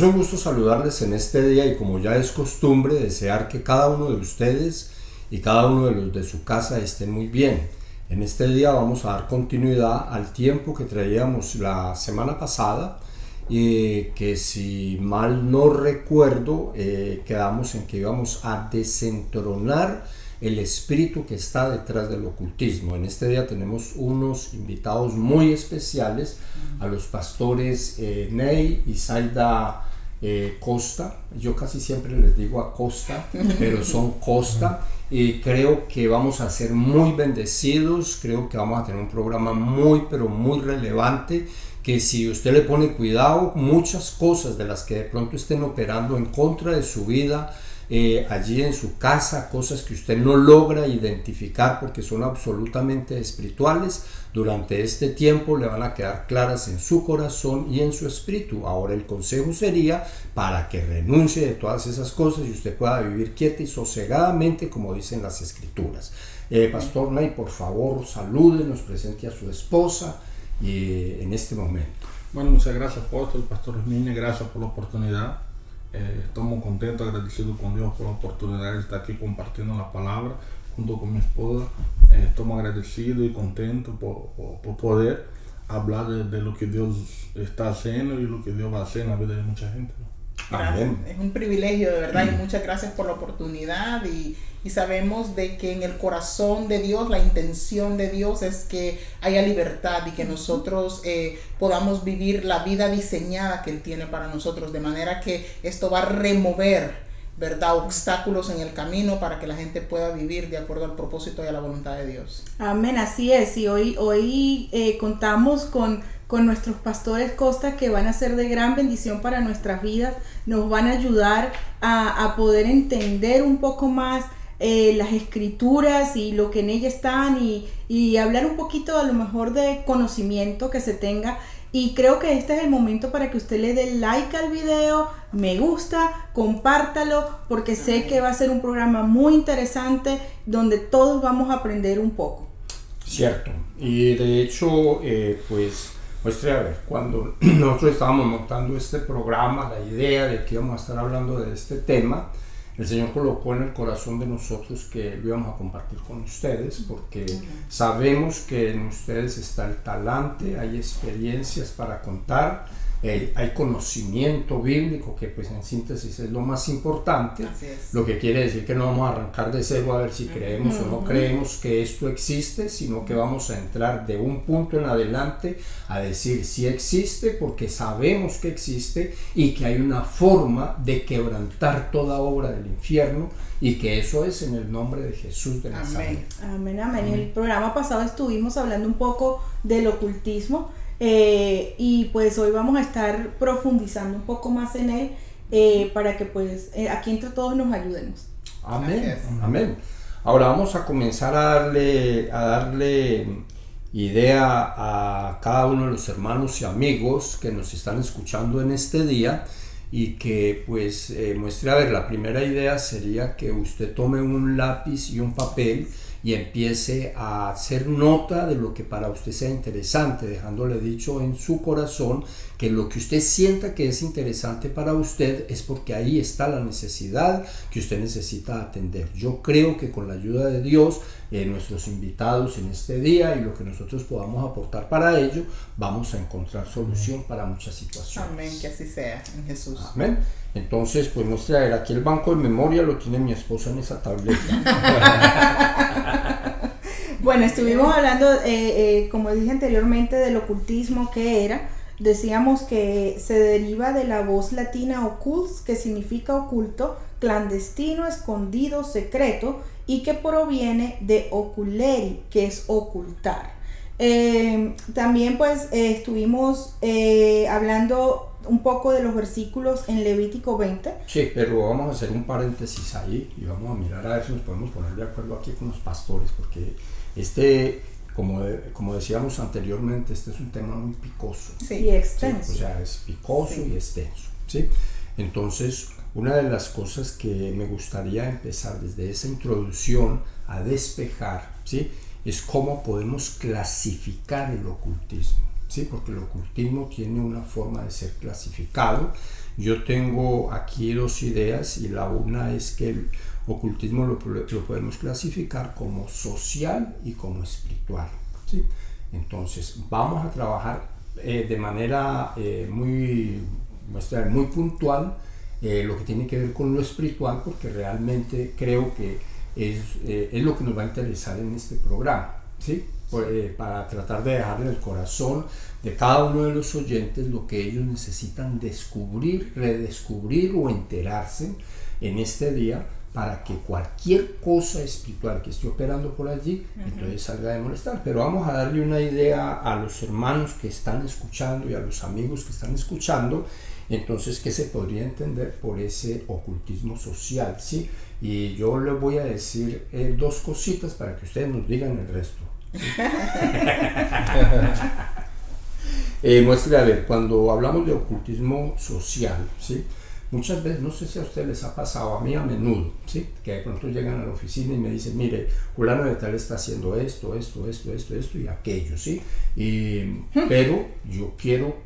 Es un gusto saludarles en este día y, como ya es costumbre, desear que cada uno de ustedes y cada uno de los de su casa estén muy bien. En este día vamos a dar continuidad al tiempo que traíamos la semana pasada, que si mal no recuerdo, quedamos en que íbamos a desentronar el espíritu que está detrás del ocultismo. En este día tenemos unos invitados muy especiales, a los pastores Ney y Zayda Costa. Yo casi siempre les digo Acosta, pero son Costa, y creo que vamos a ser muy bendecidos. Creo que vamos a tener un programa muy, pero muy relevante, que si usted le pone cuidado, muchas cosas de las que de pronto estén operando en contra de su vida, allí en su casa, cosas que usted no logra identificar porque son absolutamente espirituales, durante este tiempo le van a quedar claras en su corazón y en su espíritu. Ahora el consejo sería para que renuncie de todas esas cosas y usted pueda vivir quieta y sosegadamente, como dicen las escrituras. Pastor Ney, por favor, salude, nos presente a su esposa en este momento. Bueno, muchas gracias, Pastor Niña, gracias por la oportunidad. Estamos contentos, agradecidos con Dios por la oportunidad de estar aquí compartiendo la palabra junto con mi esposa. Estamos agradecidos y contentos por poder hablar de lo que Dios está haciendo y lo que Dios va a hacer en la vida de mucha gente, ¿no? Amén. Es un privilegio, de verdad, y muchas gracias por la oportunidad, y sabemos de que en el corazón de Dios, la intención de Dios es que haya libertad y que nosotros podamos vivir la vida diseñada que Él tiene para nosotros, de manera que esto va a remover, ¿verdad?, obstáculos en el camino para que la gente pueda vivir de acuerdo al propósito y a la voluntad de Dios. Amén, así es. Y hoy contamos con nuestros pastores Costa, que van a ser de gran bendición para nuestras vidas. Nos van a ayudar a poder entender un poco más las escrituras y lo que en ellas están, y hablar un poquito a lo mejor de conocimiento que se tenga. Y creo que este es el momento para que usted le dé like al video, me gusta, compártalo, porque sé que va a ser un programa muy interesante donde todos vamos a aprender un poco. Cierto. Y de hecho, pues muestre, a ver, cuando nosotros estábamos montando este programa, la idea de que íbamos a estar hablando de este tema, el Señor colocó en el corazón de nosotros que lo íbamos a compartir con ustedes, porque sabemos que en ustedes está el talante, hay experiencias para contar, hay conocimiento bíblico, que pues en síntesis es lo más importante. Lo que quiere decir que no vamos a arrancar de cero a ver si creemos o no creemos que esto existe, sino que vamos a entrar de un punto en adelante a decir si existe, porque sabemos que existe y que hay una forma de quebrantar toda obra del infierno, y que eso es en el nombre de Jesús de Nazaret. Amén, amén. En el programa pasado estuvimos hablando un poco del ocultismo, y pues hoy vamos a estar profundizando un poco más en él, para que pues aquí entre todos nos ayudemos. Amén, amén. Ahora vamos a comenzar a darle idea a cada uno de los hermanos y amigos que nos están escuchando en este día, y que pues muestre, a ver, la primera idea sería que usted tome un lápiz y un papel y empiece a hacer nota de lo que para usted sea interesante, dejándole dicho en su corazón que lo que usted sienta que es interesante para usted es porque ahí está la necesidad que usted necesita atender. Yo creo que con la ayuda de Dios, nuestros invitados en este día y lo que nosotros podamos aportar para ello, vamos a encontrar solución para muchas situaciones. Amén, que así sea, en Jesús. Amén. Entonces, pues muestra, a ver, aquí el banco de memoria lo tiene mi esposa en esa tableta. Bueno, estuvimos hablando, como dije anteriormente, del ocultismo. ¿Qué era? Decíamos que se deriva de la voz latina occults, que significa oculto, clandestino, escondido, secreto, y que proviene de oculeri, que es ocultar. También pues estuvimos hablando un poco de los versículos en Levítico 20. Sí, pero vamos a hacer un paréntesis ahí y vamos a mirar a ver si nos podemos poner de acuerdo aquí con los pastores, porque como decíamos anteriormente, este es un tema muy picoso. Sí, y extenso. Sí, o sea, es picoso, sí, y extenso, ¿sí? Entonces, una de las cosas que me gustaría empezar desde esa introducción a despejar, ¿sí?, es cómo podemos clasificar el ocultismo, ¿sí? Porque el ocultismo tiene una forma de ser clasificado, Yo tengo aquí dos ideas, y la una es que el ocultismo lo podemos clasificar como social y como espiritual, ¿sí? Entonces vamos a trabajar de manera muy puntual lo que tiene que ver con lo espiritual, porque realmente creo que es lo que nos va a interesar en este programa, ¿sí? Para tratar de dejar en el corazón de cada uno de los oyentes lo que ellos necesitan descubrir, redescubrir o enterarse en este día, para que cualquier cosa espiritual que esté operando por allí, entonces salga de molestar. Pero vamos a darle una idea a los hermanos que están escuchando y a los amigos que están escuchando, entonces, ¿qué se podría entender por ese ocultismo social? ¿Sí? Y yo les voy a decir dos cositas para que ustedes nos digan el resto. Muestre, a ver, cuando hablamos de ocultismo social, ¿sí? Muchas veces, no sé si a ustedes les ha pasado, a mí a menudo, ¿sí? Que de pronto llegan a la oficina y me dicen, mire, fulano de tal está haciendo esto y aquello, ¿sí? Pero yo quiero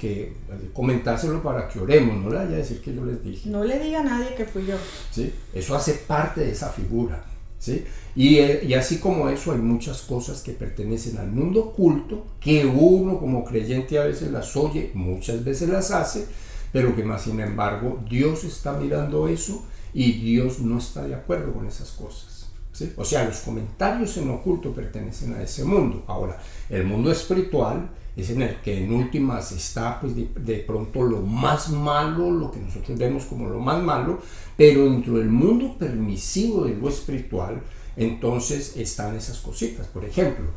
comentárselo para que oremos, no le vaya a decir que yo les dije. No le diga a nadie que fui yo. ¿Sí? Eso hace parte de esa figura, ¿sí? Y así como eso, hay muchas cosas que pertenecen al mundo oculto, que uno como creyente a veces las oye, muchas veces las hace, pero que más sin embargo Dios está mirando eso y Dios no está de acuerdo con esas cosas, ¿sí? O sea, los comentarios en oculto pertenecen a ese mundo. Ahora, el mundo espiritual es en el que en últimas está pues de pronto lo más malo, lo que nosotros vemos como lo más malo, pero dentro del mundo permisivo de lo espiritual, entonces están esas cositas. Por ejemplo,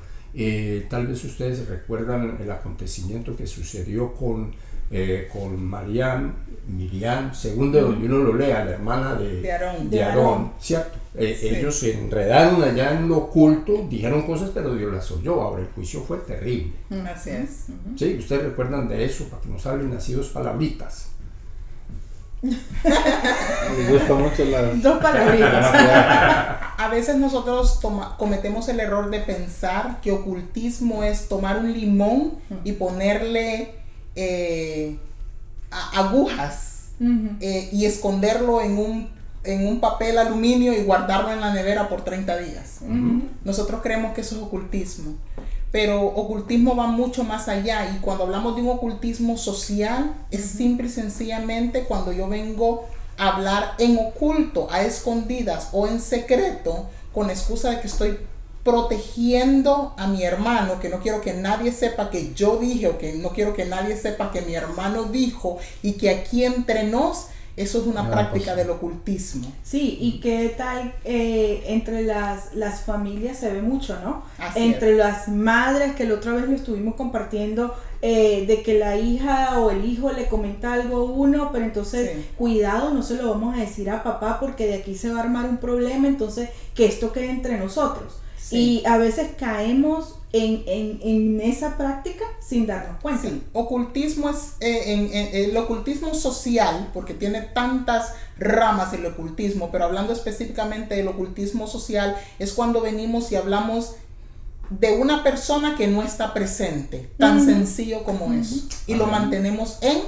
tal vez ustedes recuerdan el acontecimiento que sucedió con Miriam, según de donde uno lo lea, la hermana de Aarón, ¿cierto? Sí. Ellos se enredaron allá en lo oculto, dijeron cosas, pero Dios las oyó. Ahora el juicio fue terrible. Así es. Sí, ustedes recuerdan de eso, para que nos hablen así dos palabritas. Me gusta mucho las dos palabritas. A veces nosotros cometemos el error de pensar que ocultismo es tomar un limón y ponerle agujas y esconderlo en un papel aluminio y guardarlo en la nevera por 30 días. Nosotros creemos que eso es ocultismo, pero ocultismo va mucho más allá, y cuando hablamos de un ocultismo social es simple y sencillamente cuando yo vengo a hablar en oculto, a escondidas o en secreto, con excusa de que estoy protegiendo a mi hermano, que no quiero que nadie sepa que yo dije, o que no quiero que nadie sepa que mi hermano dijo, y que aquí entre nos, eso es una práctica del ocultismo. Sí, y qué tal entre las familias se ve mucho, ¿no? Así entre es. Las madres, que la otra vez lo estuvimos compartiendo, de que la hija o el hijo le comenta algo a uno, pero entonces cuidado, no se lo vamos a decir a papá porque de aquí se va a armar un problema, entonces que esto quede entre nosotros. Y a veces caemos en esa práctica sin darnos cuenta. Sí, ocultismo es el ocultismo social, porque tiene tantas ramas el ocultismo, pero hablando específicamente del ocultismo social, es cuando venimos y hablamos de una persona que no está presente, tan sencillo como eso, y lo mantenemos en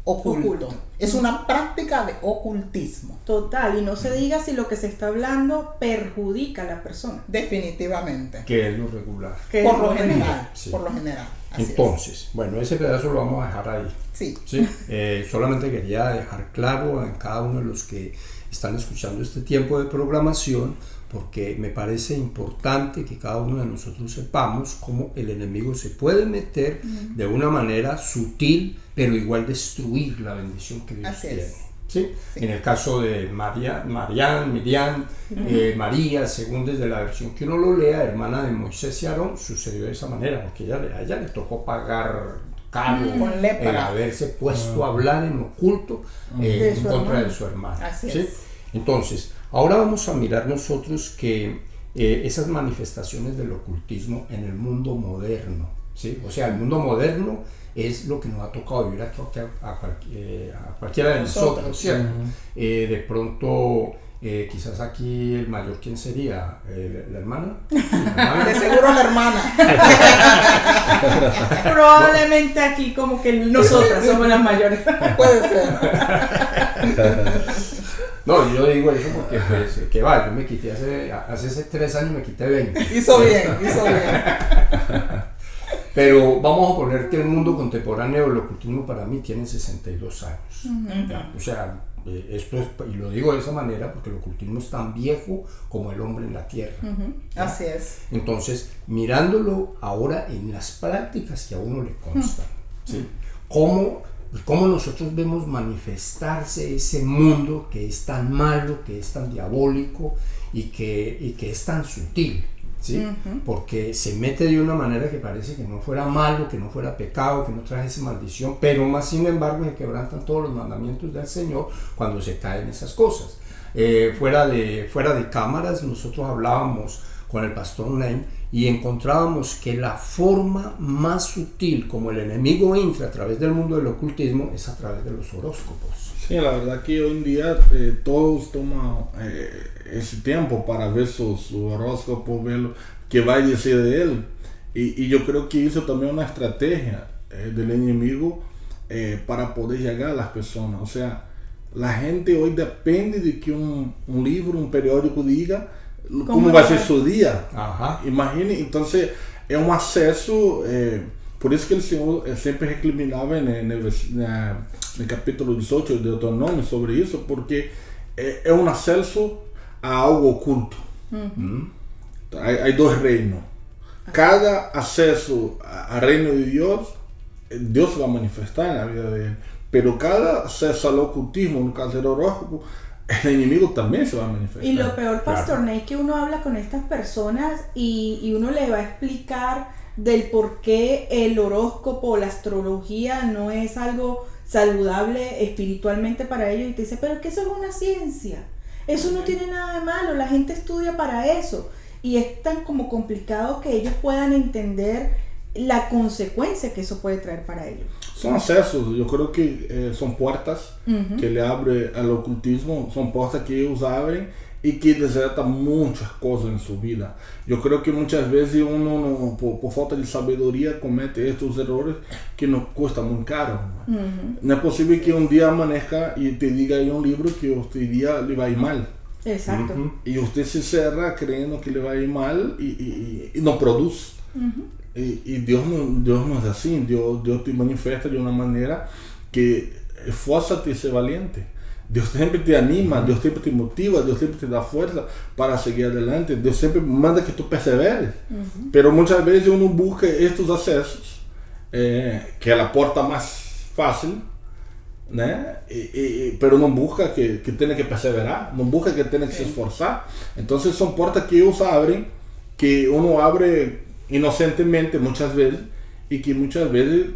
oculto. Es una práctica de ocultismo. Total, y no se diga si lo que se está hablando perjudica a la persona. Definitivamente. Que es lo regular. Por lo general. Sí. Por lo general. Así Entonces, bueno, ese pedazo lo vamos a dejar ahí. Sí. ¿Sí? Solamente quería dejar claro en cada uno de los que están escuchando este tiempo de programación, porque me parece importante que cada uno de nosotros sepamos cómo el enemigo se puede meter de una manera sutil, pero igual destruir la bendición que Dios Así tiene. es. ¿Sí? Sí. En el caso de Miriam, María, según desde la versión que uno lo lea, hermana de Moisés y Aarón, sucedió de esa manera, porque a ella le tocó pagar caro el haberse puesto a hablar en oculto en contra de su hermana. Así ¿sí? es. Entonces, ahora vamos a mirar nosotros que esas manifestaciones del ocultismo en el mundo moderno, ¿sí? O sea, el mundo moderno es lo que nos ha tocado vivir a cualquiera de nosotros, ¿cierto? De pronto, quizás aquí el mayor, ¿quién sería? ¿La hermana? De seguro la hermana. Probablemente aquí como que nosotras somos las mayores. Puede ser. No, yo digo eso porque, pues, que va, yo me quité hace 3 años me quité 20. Hizo bien. Pero vamos a poner que el mundo contemporáneo del ocultismo para mí tiene 62 años. ¿Ya? O sea, esto es, y lo digo de esa manera porque el ocultismo es tan viejo como el hombre en la tierra. Así es. Entonces, mirándolo ahora en las prácticas que a uno le constan, ¿sí? ¿Cómo nosotros vemos manifestarse ese mundo que es tan malo, que es tan diabólico y que es tan sutil? ¿Sí? Porque se mete de una manera que parece que no fuera malo, que no fuera pecado, que no trajese maldición, pero más sin embargo se quebrantan todos los mandamientos del Señor cuando se caen esas cosas. Fuera de cámaras nosotros hablábamos con el pastor Naim y encontrábamos que la forma más sutil como el enemigo entra a través del mundo del ocultismo es a través de los horóscopos. Sí, la verdad que hoy en día todos toman ese tiempo para ver su horóscopo, ver lo que va a decir de él. Y yo creo que eso también es una estrategia del enemigo para poder llegar a las personas. O sea, la gente hoy depende de que un libro, un periódico diga cómo va a ser su día. Ajá. Imagine, entonces es un acceso... por eso que el Señor siempre recriminaba en el capítulo 18 de Deuteronomio sobre eso, porque es un acceso a algo oculto. Hay 2 reinos. Cada acceso al reino de Dios, Dios se va a manifestar en la vida de él. Pero cada acceso al ocultismo, en el caso del horóscopo, el enemigo también se va a manifestar. Y lo peor, Pastor Ney, que uno habla con estas personas y uno le va a explicar del por qué el horóscopo, la astrología no es algo saludable espiritualmente para ellos, y te dice, pero es que eso es una ciencia, eso no tiene nada de malo, la gente estudia para eso, y es tan como complicado que ellos puedan entender la consecuencia que eso puede traer para ellos. Son accesos, yo creo que son puertas que le abre al ocultismo, son puertas que ellos abren y que desertan muchas cosas en su vida. Yo creo que muchas veces uno por falta de sabiduría comete estos errores que nos cuesta muy caro. No es posible que un día amanezca y te diga en un libro que este día le va a ir mal. Exacto. Y usted se cierra creyendo que le va a ir mal y no produce. Y Dios no es así. Dios te manifiesta de una manera que esfuérzate y sé valiente. Dios siempre te anima, Dios siempre te motiva, Dios siempre te da fuerza para seguir adelante. Dios siempre manda que tú perseveres. Pero muchas veces uno busca estos accesos, que es la puerta más fácil, ¿no? Pero no busca que tiene que perseverar, no busca que tiene que se esforzar. Entonces son puertas que ellos abren, que uno abre inocentemente muchas veces, y que muchas veces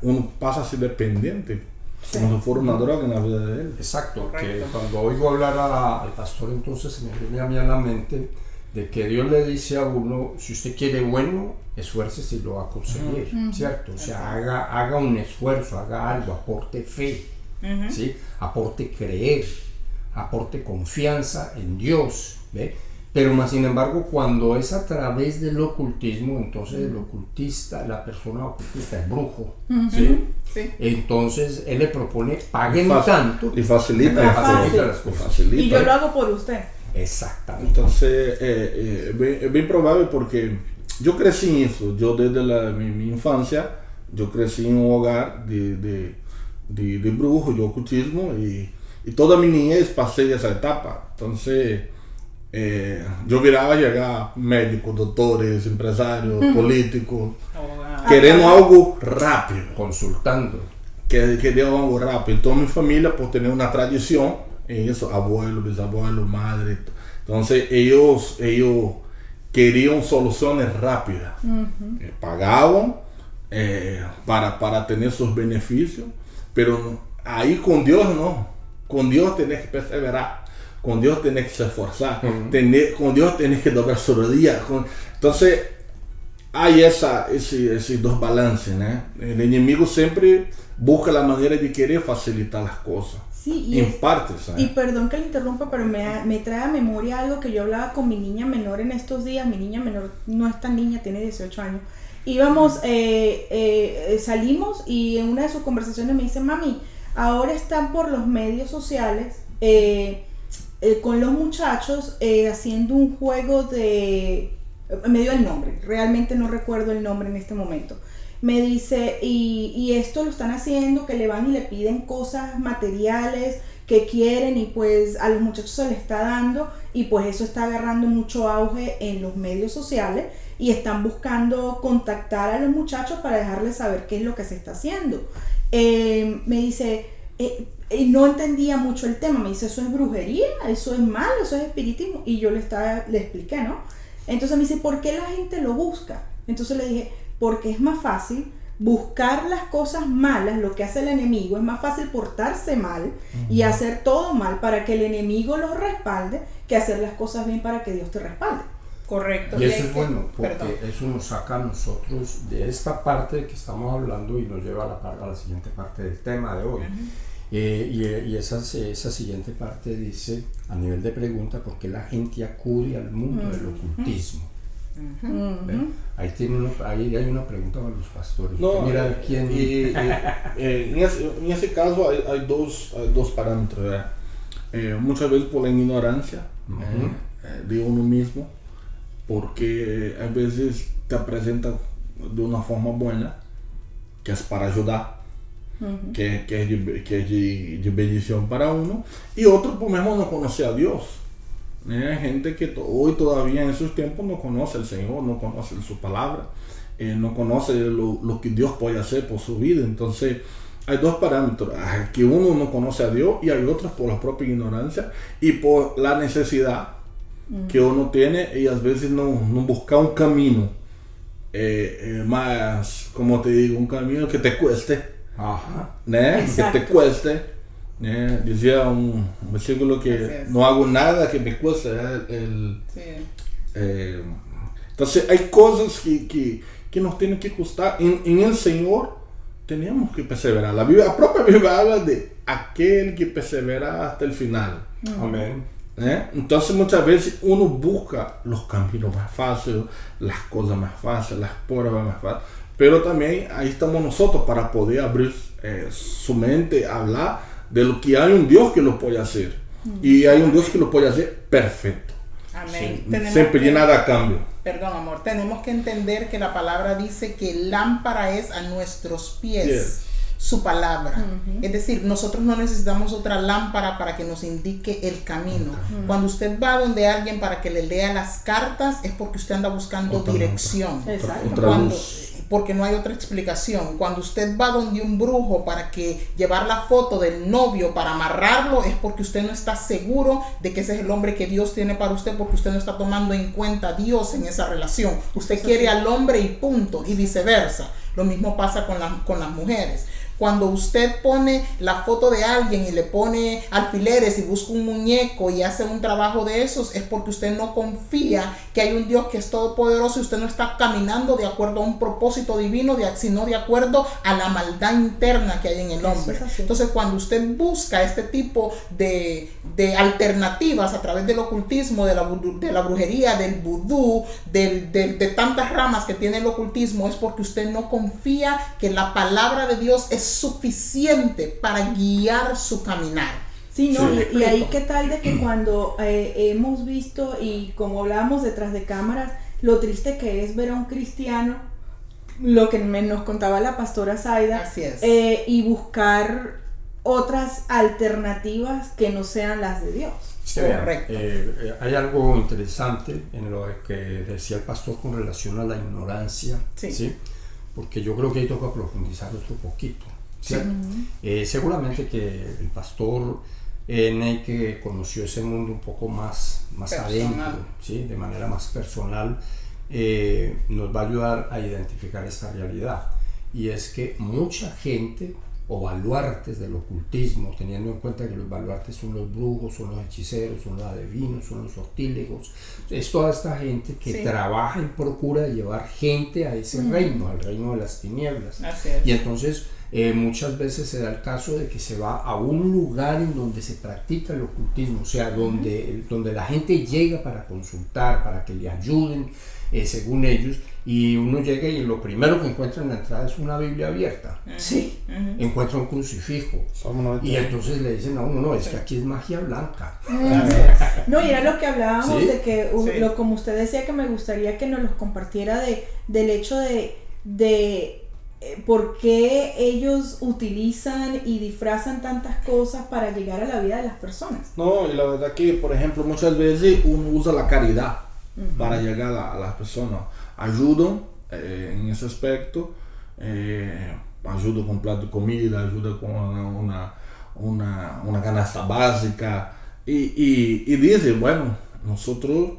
uno pasa a ser dependiente. Como si fuera una droga en la vida de él. Exacto, que cuando oigo hablar al pastor, entonces se me viene a mí a la mente de que Dios le dice a uno, si usted quiere bueno, esfuércese y lo va a conseguir, ¿cierto? O sea, haga un esfuerzo, haga algo, aporte fe, ¿sí? Aporte creer, aporte confianza en Dios, ¿ve? Pero más sin embargo, cuando es a través del ocultismo, entonces el ocultista, la persona ocultista es brujo, ¿sí? Sí. Entonces él le propone, paguen tanto y facilita las cosas. Y yo lo hago por usted. Exactamente. Entonces es bien probable, porque yo crecí en eso. Yo desde mi infancia, yo crecí en un hogar de brujos, de ocultismo, y toda mi niñez pasé esa etapa. Entonces yo miraba llegar médicos, doctores, empresarios, políticos, queriendo algo rápido, consultando, querían algo rápido. Toda mi familia, por tener una tradición en eso, abuelos, bisabuelos, madre, entonces ellos querían soluciones rápidas. Pagaban para tener sus beneficios, pero ahí con Dios no. Con Dios tenés que perseverar. Con Dios tenés que se esforzar, con Dios tenés que doblar su rodilla. Entonces hay esos dos balances, ¿no? El enemigo siempre busca la manera de querer facilitar las cosas. Sí, en parte, ¿sabes? Y perdón que le interrumpa, pero me trae a memoria algo que yo hablaba con mi niña menor en estos días. Mi niña menor no es tan niña, tiene 18 años. Íbamos, salimos, y en una de sus conversaciones me dice, mami, ahora están por los medios sociales con los muchachos haciendo un juego de... Me dio el nombre, realmente no recuerdo el nombre en este momento. Me dice, y esto lo están haciendo, que le van y le piden cosas materiales que quieren y pues a los muchachos se les está dando y pues eso está agarrando mucho auge en los medios sociales y están buscando contactar a los muchachos para dejarles saber qué es lo que se está haciendo. Me dice, no entendía mucho el tema, me dice, eso es brujería, eso es malo, eso es espiritismo, y yo le expliqué, ¿no? Entonces me dice, ¿por qué la gente lo busca? Entonces le dije, porque es más fácil buscar las cosas malas, lo que hace el enemigo, es más fácil portarse mal y hacer todo mal para que el enemigo los respalde que hacer las cosas bien para que Dios te respalde. Correcto. Y eso es bueno, porque eso nos saca a nosotros de esta parte que estamos hablando y nos lleva a la siguiente parte del tema de hoy. Y esa siguiente parte dice, a nivel de pregunta, ¿por qué la gente acude al mundo del ocultismo? Ahí hay una pregunta para los pastores. No, mira quién. En ese caso hay dos parámetros, ¿verdad? Muchas veces por la ignorancia de uno mismo, porque a veces te presenta de una forma buena, que es para ayudar, que es de bendición para uno, y otro por mismo no conoce a Dios. Hay gente que hoy todavía en esos tiempos no conoce al Señor, no conoce su palabra, no conoce lo que Dios puede hacer por su vida. Entonces hay dos parámetros, que uno no conoce a Dios y hay otros por la propia ignorancia y por la necesidad que uno tiene, y a veces no busca un camino más, como te digo, un camino que te cueste, que te cueste. Decía un versículo que no hago nada que me cueste. Entonces hay cosas que nos tienen que costar. En el Señor tenemos que perseverar. La propia Biblia habla de aquel que persevera hasta el final. Amén. Entonces muchas veces uno busca los caminos más fáciles, las cosas más fáciles, las pruebas más fáciles, pero también ahí estamos nosotros para poder abrir su mente, hablar de lo que hay un Dios que lo puede hacer, y hay un Dios que lo puede hacer perfecto. Amén. Sin pedir nada a cambio. Perdón, amor, tenemos que entender que la palabra dice que lámpara es a nuestros pies su palabra. Es decir, nosotros no necesitamos otra lámpara para que nos indique el camino. Cuando usted va donde alguien para que le lea las cartas, es porque usted anda buscando dirección. Porque no hay otra explicación. Cuando usted va donde un brujo para que llevar la foto del novio para amarrarlo, es porque usted no está seguro de que ese es el hombre que Dios tiene para usted, porque usted no está tomando en cuenta a Dios en esa relación. Usted quiere al hombre y punto, y viceversa. Lo mismo pasa con las mujeres. Cuando usted pone la foto de alguien y le pone alfileres y busca un muñeco y hace un trabajo de esos, es porque usted no confía que hay un Dios que es todopoderoso y usted no está caminando de acuerdo a un propósito divino, sino de acuerdo a la maldad interna que hay en el hombre. Entonces, cuando usted busca este tipo de alternativas a través del ocultismo, de la brujería, del vudú, de tantas ramas que tiene el ocultismo, es porque usted no confía que la palabra de Dios es suficiente para guiar su caminar. Sí, no, y ahí qué tal de que cuando hemos visto, y como hablábamos detrás de cámaras, lo triste que es ver a un cristiano, lo que nos contaba la pastora Zaida, así es. Y buscar otras alternativas que no sean las de Dios. Sí, correcto. Hay algo interesante en lo que decía el pastor con relación a la ignorancia, ¿sí? Porque yo creo que ahí toca profundizar otro poquito. Seguramente que el pastor que conoció ese mundo un poco más adentro, ¿sí? De manera más personal, nos va a ayudar a identificar esta realidad, y es que mucha gente o baluartes del ocultismo, teniendo en cuenta que los baluartes son los brujos, son los hechiceros, son los adivinos, son los sortílegos, es toda esta gente que trabaja y procura llevar gente a ese reino, al reino de las tinieblas. Así es. Y entonces muchas veces se da el caso de que se va a un lugar en donde se practica el ocultismo, o sea, donde la gente llega para consultar, para que le ayuden, según ellos, y uno llega y lo primero que encuentra en la entrada es una Biblia abierta. Sí. Encuentra un crucifijo. Y entonces le dicen a uno, no, es que aquí es magia blanca. No, y era lo que hablábamos ¿Sí? de que, como usted decía, que me gustaría que nos los compartiera del hecho de por qué ellos utilizan y disfrazan tantas cosas para llegar a la vida de las personas. No, y la verdad que, por ejemplo, muchas veces uno usa la caridad para llegar a las personas. Ayudan en ese aspecto, ayuda con plato de comida, ayuda con una canasta básica y dice, bueno, nosotros,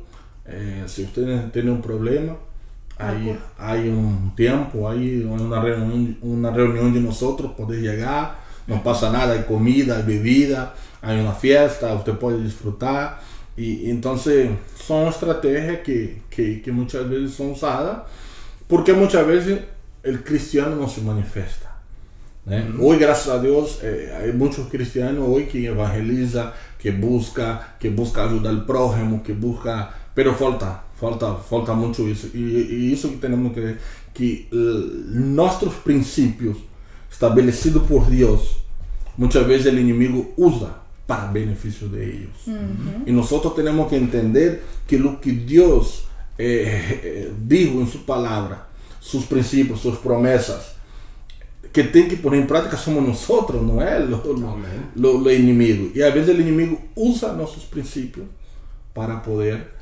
si usted tiene un problema, hay un tiempo, hay una reunión de nosotros, puede llegar, no pasa nada, hay comida, hay bebida, hay una fiesta, usted puede disfrutar. Y entonces son estrategias que muchas veces son usadas porque muchas veces el cristiano no se manifiesta. Hoy, gracias a Dios, hay muchos cristianos hoy que evangeliza, que busca ayudar al prójimo, pero falta mucho eso. Y eso que tenemos que nuestros principios establecidos por Dios, muchas veces el enemigo usa para beneficio de ellos. Y nosotros tenemos que entender que lo que Dios dijo en su palabra, sus principios, sus promesas, que tem que poner en práctica somos nosotros, no es lo enemigo. Y a veces el enemigo usa nuestros principios para poder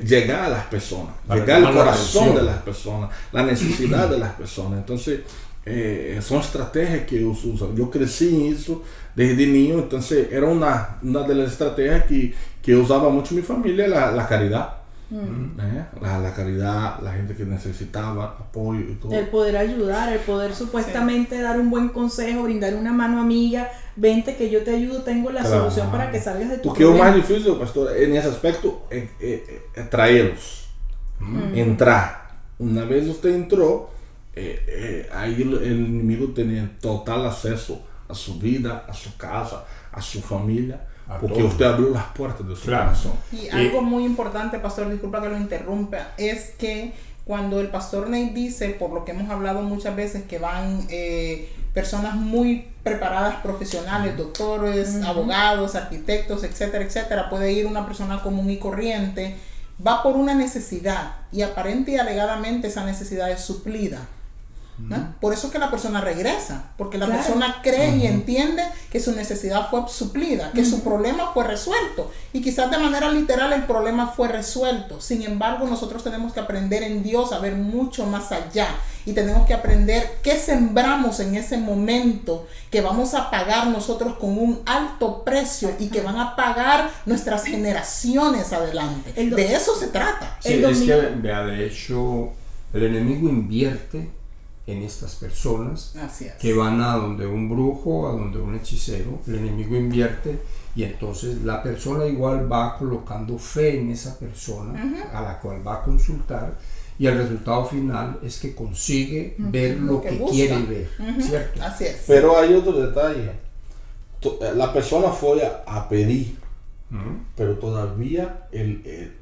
llegar a las personas, llegar al corazón de las personas, la necesidad de las personas. Entonces, son estrategias que ellos usan. Yo crecí en eso desde niño, entonces era una de las estrategias que usaba mucho mi familia, la caridad. La caridad, la gente que necesitaba apoyo y todo. El poder ayudar, el poder supuestamente dar un buen consejo, brindar una mano amiga, vente que yo te ayudo, tengo la solución para que salgas de tu Porque problema. lo más difícil, pastor, en ese aspecto es traerlos, entrar. Una vez usted entró, ahí el enemigo tenía total acceso a su vida, a su casa, a su familia, porque usted abrió las puertas de su corazón. Y algo muy importante, pastor, disculpa que lo interrumpa, es que cuando el pastor Nate dice, por lo que hemos hablado muchas veces, que van personas muy preparadas, profesionales, doctores, abogados, arquitectos, etcétera, etcétera, puede ir una persona común y corriente, va por una necesidad y aparente y alegadamente esa necesidad es suplida. ¿No? Por eso es que la persona regresa, porque la persona cree y entiende que su necesidad fue suplida, que su problema fue resuelto, y quizás de manera literal el problema fue resuelto. Sin embargo, nosotros tenemos que aprender en Dios a ver mucho más allá, y tenemos que aprender qué sembramos en ese momento que vamos a pagar nosotros con un alto precio y que van a pagar nuestras generaciones adelante. De eso se trata. Sí, es que, vea, de hecho, el enemigo invierte en estas personas que van a donde un brujo, a donde un hechicero. El enemigo invierte y entonces la persona igual va colocando fe en esa persona a la cual va a consultar, y el resultado final es que consigue ver lo que quiere ver, ¿cierto? Así es. Pero hay otro detalle. La persona fue a pedir, pero todavía el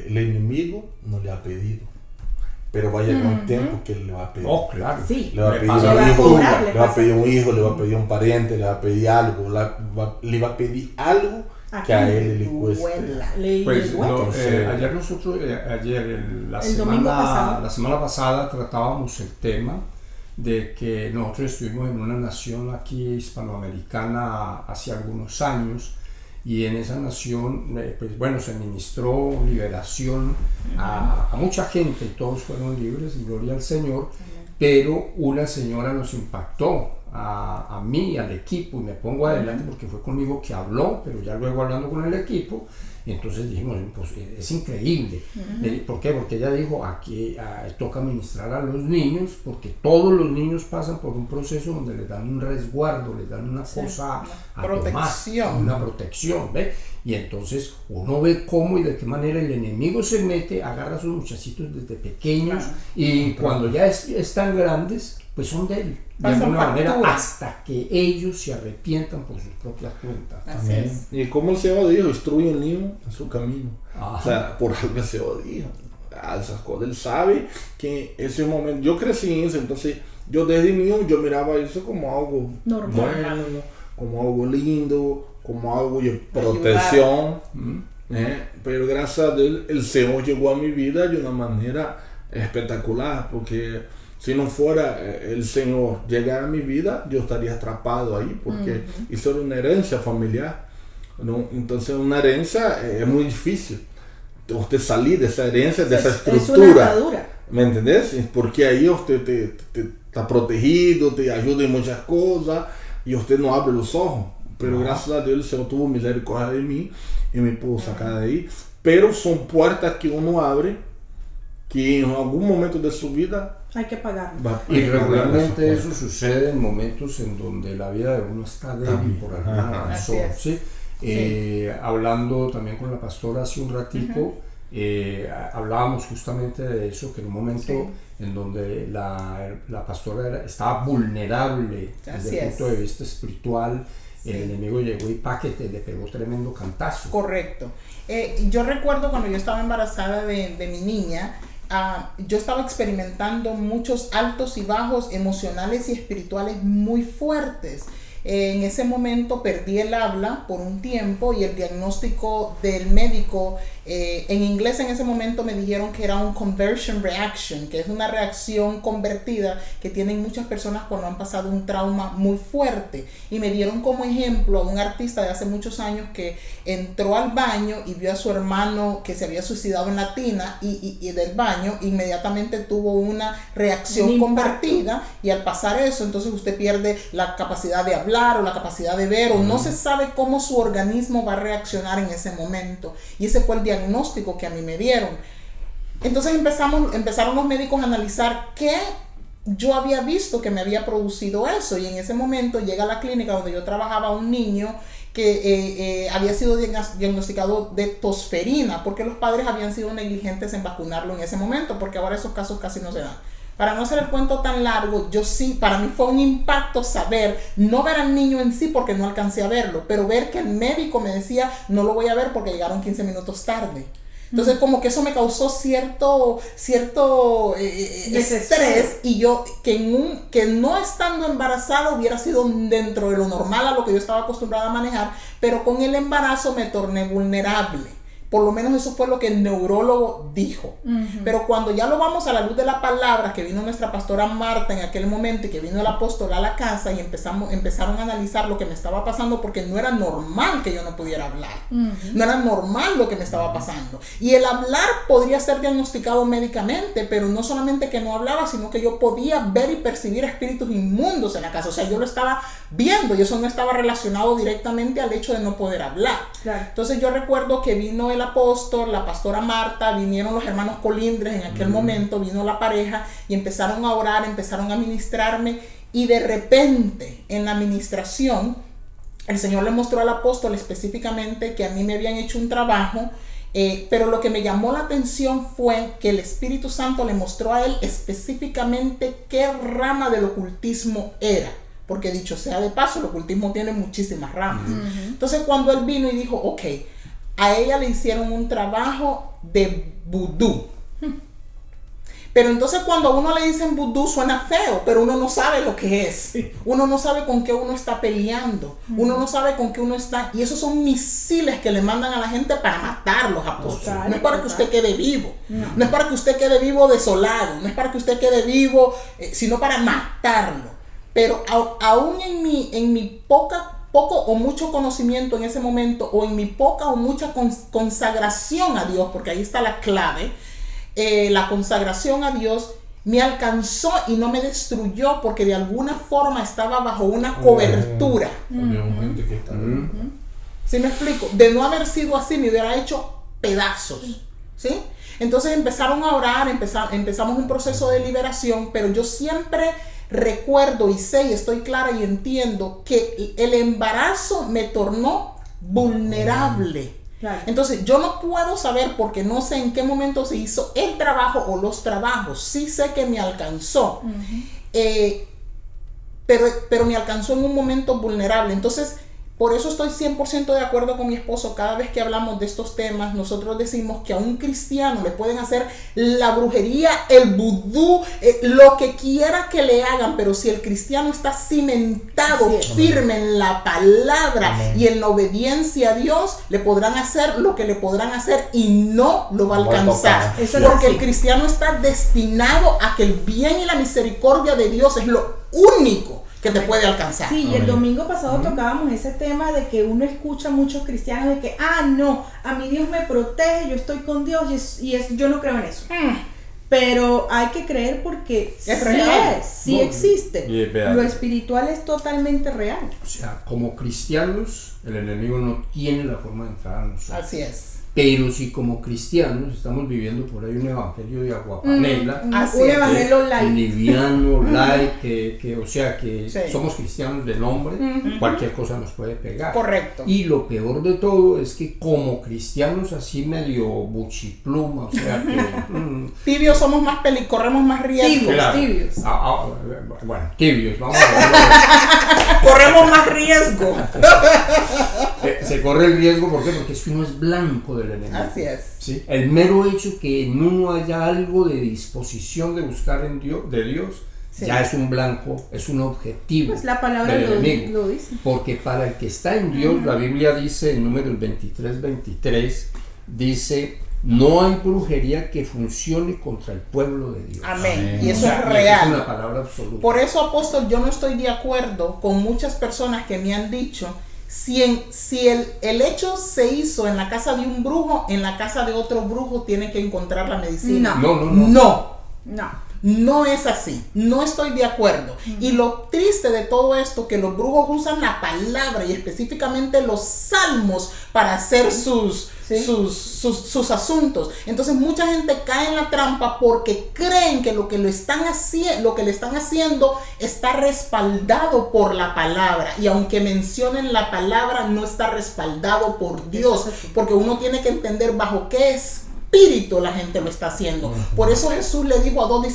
enemigo no le ha pedido. Pero va a llegar un tiempo que le va a pedir. Oh, claro. Sí. Le va a pedir un hijo, le va a pedir un hijo, le va a pedir un pariente, le va a pedir algo, le va a pedir algo que a él le cueste. Pues ayer nosotros, la semana pasada tratábamos el tema de que nosotros estuvimos en una nación aquí hispanoamericana hace algunos años, y en esa nación pues bueno, se ministró liberación a mucha gente, y todos fueron libres, y gloria al Señor. Pero una señora nos impactó a mí, al equipo, y me pongo adelante porque fue conmigo que habló, pero ya luego hablando con el equipo, y entonces dijimos, pues es increíble. ¿Por qué? Porque ella dijo, aquí toca ministrar a los niños, porque todos los niños pasan por un proceso donde les dan un resguardo, les dan una cosa a protección. tomar, una protección, ¿ve? Y entonces uno ve cómo y de qué manera el enemigo se mete, agarra a sus muchachitos desde pequeños, y cuando ya están grandes, pues son de él, de alguna manera, hasta que ellos se arrepientan por sus propias cuentas. Y como el Señor dijo, instruye al niño en su camino. O sea, por algo el Señor dijo. casa, esas cosas. Él sabe que ese momento, yo crecí en eso, entonces yo desde niño yo miraba eso como algo normal, bueno, como algo lindo, como algo de protección. Pero gracias a Dios el Señor llegó a mi vida de una manera espectacular, porque si no fuera el Señor llegar a mi vida, yo estaría atrapado ahí, porque eso era una herencia familiar, ¿no? Entonces una herencia es muy difícil usted salir de esa herencia, de esa estructura. Es una atadura. ¿Me entendés? Porque ahí usted te está protegido, te ayuda en muchas cosas y usted no abre los ojos. Pero gracias a Dios el Señor tuvo misericordia de mí y me pudo sacar de ahí. Pero son puertas que uno abre que en algún momento de su vida hay que pagarlo. Y regularmente eso sucede en momentos en donde la vida de uno está débil por alguna razón. ¿Sí? Hablando también con la pastora hace un ratico, hablábamos justamente de eso, que en un momento en donde la pastora estaba vulnerable desde el punto de vista espiritual, el enemigo llegó y le pegó tremendo cantazo. Correcto. Yo recuerdo cuando yo estaba embarazada de mi niña, yo estaba experimentando muchos altos y bajos emocionales y espirituales muy fuertes. En ese momento perdí el habla por un tiempo y el diagnóstico del médico, en inglés en ese momento me dijeron que era un conversion reaction, que es una reacción convertida que tienen muchas personas cuando han pasado un trauma muy fuerte. Y me dieron como ejemplo a un artista de hace muchos años que entró al baño y vio a su hermano que se había suicidado en la tina y del baño inmediatamente tuvo una reacción convertida, y al pasar eso entonces usted pierde la capacidad de hablar o la capacidad de ver, o no se sabe cómo su organismo va a reaccionar en ese momento, y ese fue el diagnóstico que a mí me dieron. Entonces empezaron los médicos a analizar qué yo había visto que me había producido eso, y en ese momento llega a la clínica donde yo trabajaba un niño que había sido diagnosticado de tosferina, porque los padres habían sido negligentes en vacunarlo en ese momento, porque ahora esos casos casi no se dan. Para no hacer el cuento tan largo, para mí fue un impacto saber, no ver al niño en sí porque no alcancé a verlo, pero ver que el médico me decía, no lo voy a ver porque llegaron 15 minutos tarde. Entonces como que eso me causó cierto estrés, y yo que no estando embarazada hubiera sido dentro de lo normal a lo que yo estaba acostumbrada a manejar, pero con el embarazo me torné vulnerable. Por lo menos eso fue lo que el neurólogo dijo. Pero cuando ya lo vamos a la luz de la palabra, que vino nuestra pastora Marta en aquel momento y que vino el apóstol a la casa y empezaron a analizar lo que me estaba pasando, porque no era normal que yo no pudiera hablar. No era normal lo que me estaba pasando. Y el hablar podría ser diagnosticado médicamente, pero no solamente que no hablaba, sino que yo podía ver y percibir espíritus inmundos en la casa. O sea, yo lo estaba viendo y eso no estaba relacionado directamente al hecho de no poder hablar. Claro. Entonces yo recuerdo que vino el apóstol, la pastora Marta, vinieron los hermanos Colindres en aquel momento, vino la pareja y empezaron a orar, empezaron a ministrarme, y de repente en la administración el Señor le mostró al apóstol específicamente que a mí me habían hecho un trabajo, pero lo que me llamó la atención fue que el Espíritu Santo le mostró a él específicamente qué rama del ocultismo era. Porque dicho sea de paso, el ocultismo tiene muchísimas ramas. Entonces cuando él vino y dijo, ok, a ella le hicieron un trabajo de vudú. Pero entonces cuando a uno le dicen vudú suena feo, pero uno no sabe lo que es. Uno no sabe con qué uno está peleando. Uno no sabe con qué uno está. Y esos son misiles que le mandan a la gente para matarlos, apóstoles. No es para que usted quede vivo. No es para que usted quede vivo desolado. No es para que usted quede vivo, sino para matarlo. Pero aún en mi poco o mucho conocimiento en ese momento, o en mi poca o mucha consagración a Dios, porque ahí está la clave, la consagración a Dios me alcanzó y no me destruyó, porque de alguna forma estaba bajo una cobertura. ¿Sí me explico? De no haber sido así me hubiera hecho pedazos, ¿sí? Entonces empezaron a orar, empezamos un proceso de liberación, pero yo siempre recuerdo y sé y estoy clara y entiendo que el embarazo me tornó vulnerable. Claro. Entonces yo no puedo saber, porque no sé en qué momento se hizo el trabajo o los trabajos. Sí sé que me alcanzó, pero me alcanzó en un momento vulnerable. Entonces Por eso estoy 100% de acuerdo con mi esposo. Cada vez que hablamos de estos temas, nosotros decimos que a un cristiano le pueden hacer la brujería, el vudú, lo que quiera que le hagan, pero si el cristiano está cimentado, firme en la palabra y en la obediencia a Dios, le podrán hacer lo que le podrán hacer y no lo va a alcanzar. Porque el cristiano está destinado a que el bien y la misericordia de Dios es lo único que te puede alcanzar. Sí, y el domingo pasado tocábamos ese tema de que uno escucha a muchos cristianos de que, no, a mí Dios me protege, yo estoy con Dios yo no creo en eso. Pero hay que creer porque sí existe. Lo espiritual es totalmente real. O sea, como cristianos, el enemigo no tiene la forma de entrar a nosotros. Así es. Pero si como cristianos estamos viviendo por ahí un evangelio de aguapanela, un evangelio light, liviano, light, que somos cristianos de nombre, cualquier cosa nos puede pegar. Correcto. Y lo peor de todo es que como cristianos así medio buchipluma, o sea que tibios somos más corremos más riesgos. Tibios. Bueno, tibios, vamos a ver. Corremos más riesgo. Se corre el riesgo, ¿por qué? Porque es que uno es blanco del enemigo. Así es. ¿Sí? El mero hecho que en uno haya algo de disposición de buscar en Dios, de Dios, ya es un blanco, es un objetivo. Pues la palabra del enemigo. lo dice. Porque para el que está en Dios, la Biblia dice en Números 23, dice: no hay brujería que funcione contra el pueblo de Dios. Amén. Y eso es real. Es una palabra absoluta. Por eso, apóstol, yo no estoy de acuerdo con muchas personas que me han dicho: si el hecho se hizo en la casa de un brujo, en la casa de otro brujo tiene que encontrar la medicina. No es así, no estoy de acuerdo. Y lo triste de todo esto, que los brujos usan la palabra y específicamente los salmos para hacer sus asuntos. Entonces mucha gente cae en la trampa porque creen que lo que le están haciendo está respaldado por la palabra, y aunque mencionen la palabra, no está respaldado por Dios, porque uno tiene que entender bajo qué espíritu la gente lo está haciendo. Por eso Jesús le dijo a dos de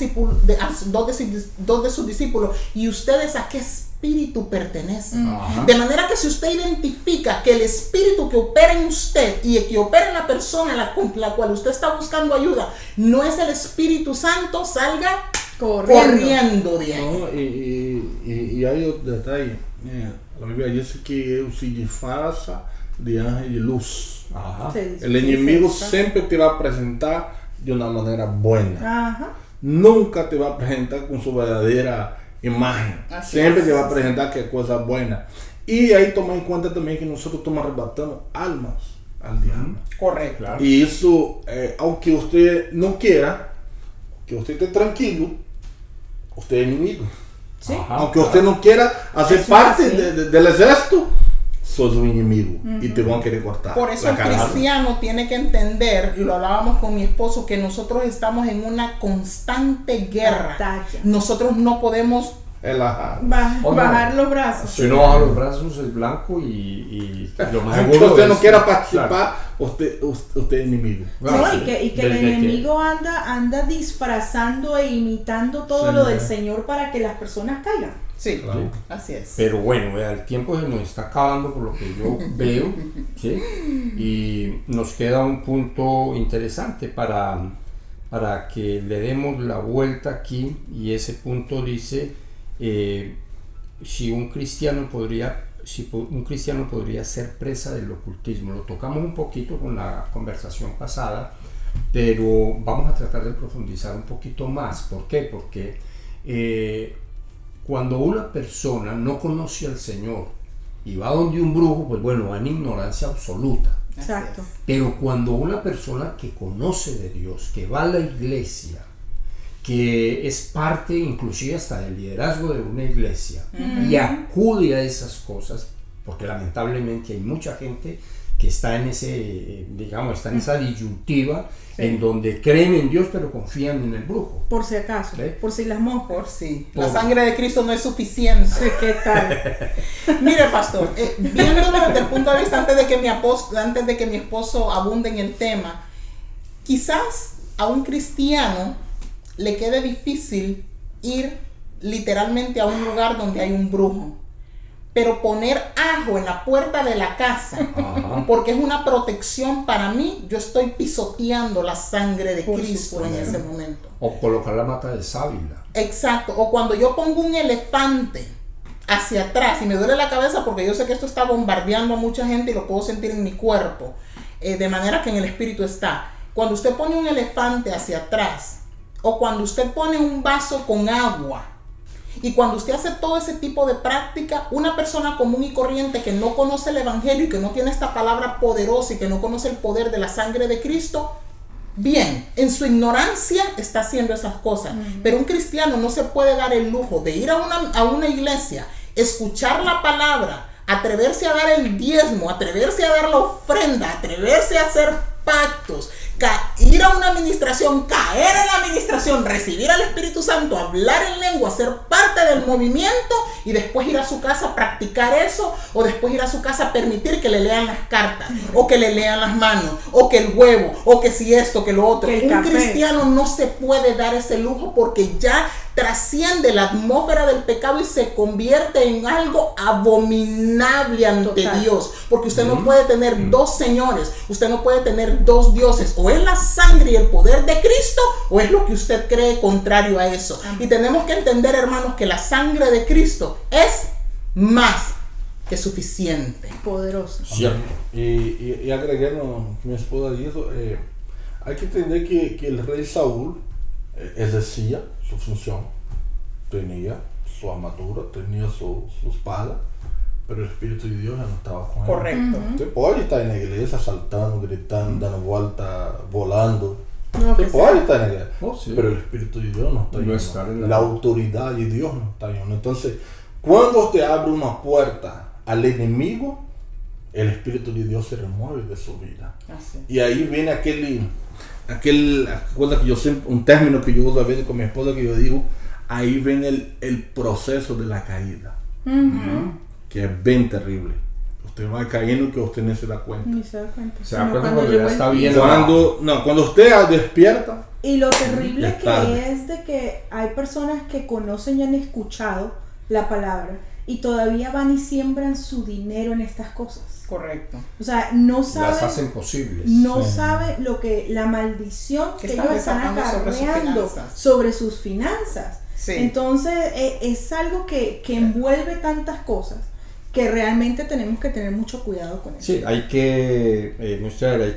sus discípulos: ¿y ustedes a qué espíritu pertenecen? De manera que si usted identifica que el espíritu que opera en usted y que opera en la persona con la cual usted está buscando ayuda no es el Espíritu Santo, salga corriendo de ahí. E aí o detalhe, a Bíblia diz que eu se disfarça de ángel de luz. El enemigo siempre te va a presentar de una manera buena. Nunca te va a presentar con su verdadera imagen. Siempre te va a presentar que cosas buenas. Y ahí toma en cuenta también que nosotros estamos arrebatando almas al diablo. Correcto. Y eso, aunque usted no quiera, que usted esté tranquilo, usted es enemigo. Aunque usted no quiera hacer parte del ejército, sos un enemigo y te van a querer cortar. Por eso el cristiano tiene que entender, y lo hablábamos con mi esposo, que nosotros estamos en una constante guerra. Nosotros no podemos bajar los brazos. Si uno baja los brazos es blanco y lo más seguro. Aunque usted no quiera participar, usted es enemigo. Y que el enemigo anda disfrazando e imitando todo lo del Señor para que las personas caigan. Sí, así es. Pero bueno, el tiempo se nos está acabando por lo que yo veo, ¿sí? Y nos queda un punto interesante para que le demos la vuelta aquí, y ese punto dice si un cristiano podría ser presa del ocultismo. Lo tocamos un poquito con la conversación pasada, pero vamos a tratar de profundizar un poquito más. ¿Por qué? Porque cuando una persona no conoce al Señor y va donde un brujo, pues bueno, va en ignorancia absoluta. Exacto. Pero cuando una persona que conoce de Dios, que va a la iglesia, que es parte inclusive hasta del liderazgo de una iglesia, y acude a esas cosas, porque lamentablemente hay mucha gente que está en está en esa disyuntiva, en donde creen en Dios pero confían en el brujo. Por si acaso, por si las moscas. La sangre de Cristo no es suficiente. ¿Qué tal? Mire, pastor, viéndolo desde el punto de vista, antes de que mi esposo abunde en el tema, quizás a un cristiano le quede difícil ir literalmente a un lugar donde hay un brujo. pero poner ajo en la puerta de la casa, porque es una protección para mí, yo estoy pisoteando la sangre de Cristo en ese momento. O colocar la mata de sábila. Exacto, o cuando yo pongo un elefante hacia atrás y me duele la cabeza porque yo sé que esto está bombardeando a mucha gente y lo puedo sentir en mi cuerpo, de manera que en el espíritu está. Cuando usted pone un elefante hacia atrás, o cuando usted pone un vaso con agua, y cuando usted hace todo ese tipo de práctica, una persona común y corriente que no conoce el evangelio y que no tiene esta palabra poderosa y que no conoce el poder de la sangre de Cristo, bien, en su ignorancia está haciendo esas cosas. Pero un cristiano no se puede dar el lujo de ir a una iglesia, escuchar la palabra, atreverse a dar el diezmo, atreverse a dar la ofrenda, atreverse a hacer pactos, ir a una administración, caer en la administración, recibir al Espíritu Santo, hablar en lengua, ser parte del movimiento y después ir a su casa a practicar eso, o después ir a su casa a permitir que le lean las cartas, o que le lean las manos, o que el huevo, o que si esto, que lo otro. Un cristiano no se puede dar ese lujo porque ya trasciende la atmósfera del pecado y se convierte en algo abominable ante Dios, porque usted no puede tener dos señores, usted no puede tener dos dioses, o es la sangre y el poder de Cristo, o es lo que usted cree contrario a eso. Y tenemos que entender, hermanos, que la sangre de Cristo es más que suficiente, poderoso. Y agregando mi esposa dijo, hay que entender que el rey Saúl ejercía su función, tenía su armadura, tenía su espada, pero el Espíritu de Dios ya no estaba con él. Correcto. Usted puede estar en la iglesia saltando, gritando, dando vueltas, volando. No, Usted puede estar en la iglesia, Sí. pero el Espíritu de Dios no está No lleno. está en La autoridad de Dios no está lleno. Entonces, cuando usted abre una puerta al enemigo, el Espíritu de Dios se remueve de su vida. Así. Y ahí viene cosa que yo siempre, un término que yo uso a veces con mi esposa, que yo digo, ahí viene el proceso de la caída, que es bien terrible. Usted va cayendo que usted no se da cuenta. Ni se da cuenta. Se da cuenta cuando ya está bien. Cuando usted despierta. Y lo terrible es tarde. que es de que hay personas que conocen y han escuchado la palabra y todavía van y siembran su dinero en estas cosas. Correcto. O sea, no Las saben, hacen posibles. no sabe lo que la maldición que ellos están acarreando sobre sus finanzas. Sí. Entonces es algo que envuelve tantas cosas que realmente tenemos que tener mucho cuidado con eso. Sí, hay que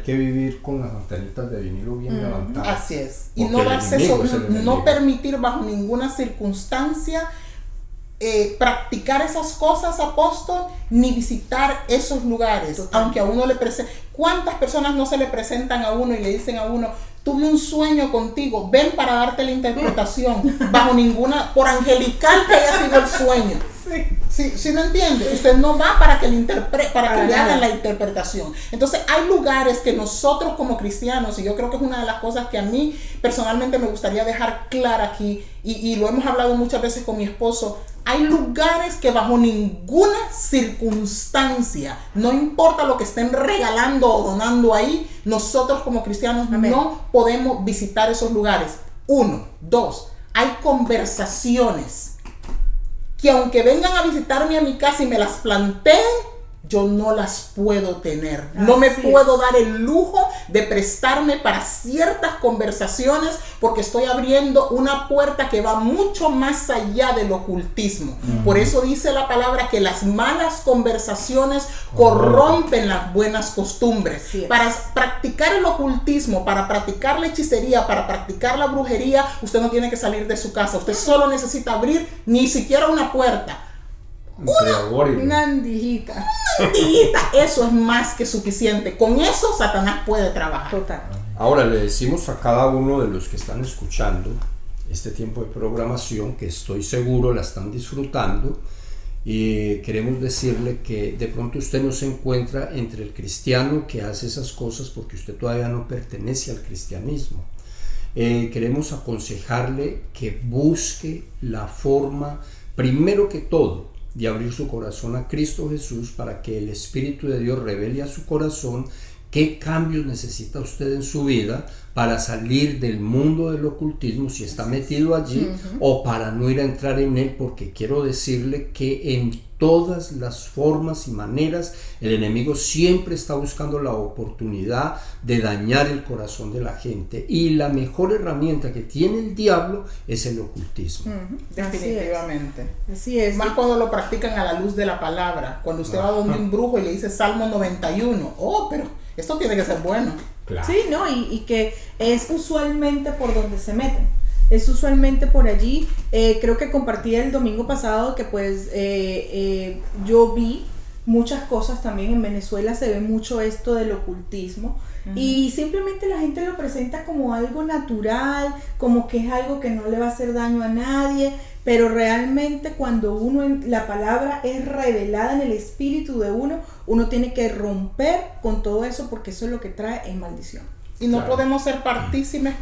vivir con las antenitas de vinilo bien levantadas. Así es. Y Porque no el darse enemigo es el enemigo. no permitir bajo ninguna circunstancia practicar esas cosas, apóstol, ni visitar esos lugares. Total. Aunque a uno le presenten. ¿Cuántas personas no se le presentan a uno y le dicen a uno, tuve un sueño contigo, ven para darte la interpretación? Bajo ninguna, por angelical que haya sido el sueño. Sí, ¿me entiende? Usted no va para que le hagan la interpretación. Entonces hay lugares que nosotros como cristianos, y yo creo que es una de las cosas que a mí personalmente me gustaría dejar clara aquí, y lo hemos hablado muchas veces con mi esposo, hay lugares que bajo ninguna circunstancia, no importa lo que estén regalando o donando ahí, nosotros como cristianos no podemos visitar esos lugares. 1, 2, hay conversaciones que aunque vengan a visitarme a mi casa y me las planteen, yo no las puedo tener. No me puedo dar el lujo de prestarme para ciertas conversaciones porque estoy abriendo una puerta que va mucho más allá del ocultismo. Por eso dice la palabra que las malas conversaciones corrompen las buenas costumbres. Para practicar el ocultismo, para practicar la hechicería, para practicar la brujería, usted no tiene que salir de su casa. Usted solo necesita abrir ni siquiera una puerta. Una andijita. Eso es más que suficiente. Con eso Satanás puede trabajar. Total. Ahora le decimos a cada uno de los que están escuchando este tiempo de programación que estoy seguro la están disfrutando, y queremos decirle que de pronto usted no se encuentra entre el cristiano que hace esas cosas porque usted todavía no pertenece al cristianismo. Queremos aconsejarle que busque la forma, primero que todo, de abrir su corazón a Cristo Jesús para que el Espíritu de Dios revele a su corazón ¿Qué cambios necesita usted en su vida para salir del mundo del ocultismo si está metido allí, o para no ir a entrar en él? Porque quiero decirle que en todas las formas y maneras el enemigo siempre está buscando la oportunidad de dañar el corazón de la gente, y la mejor herramienta que tiene el diablo es el ocultismo. Definitivamente. Así es. Más cuando lo practican a la luz de la palabra. Cuando usted va donde un brujo y le dice Salmo 91, pero esto tiene que ser bueno. Claro. Sí, ¿no? Y que es usualmente por donde se meten. Es usualmente por allí. Creo que compartí el domingo pasado que pues yo vi muchas cosas también. En Venezuela se ve mucho esto del ocultismo. Y simplemente la gente lo presenta como algo natural, como que es algo que no le va a hacer daño a nadie, pero realmente cuando la palabra es revelada en el espíritu de uno tiene que romper con todo eso, porque eso es lo que trae en maldición. Y no podemos ser partícipes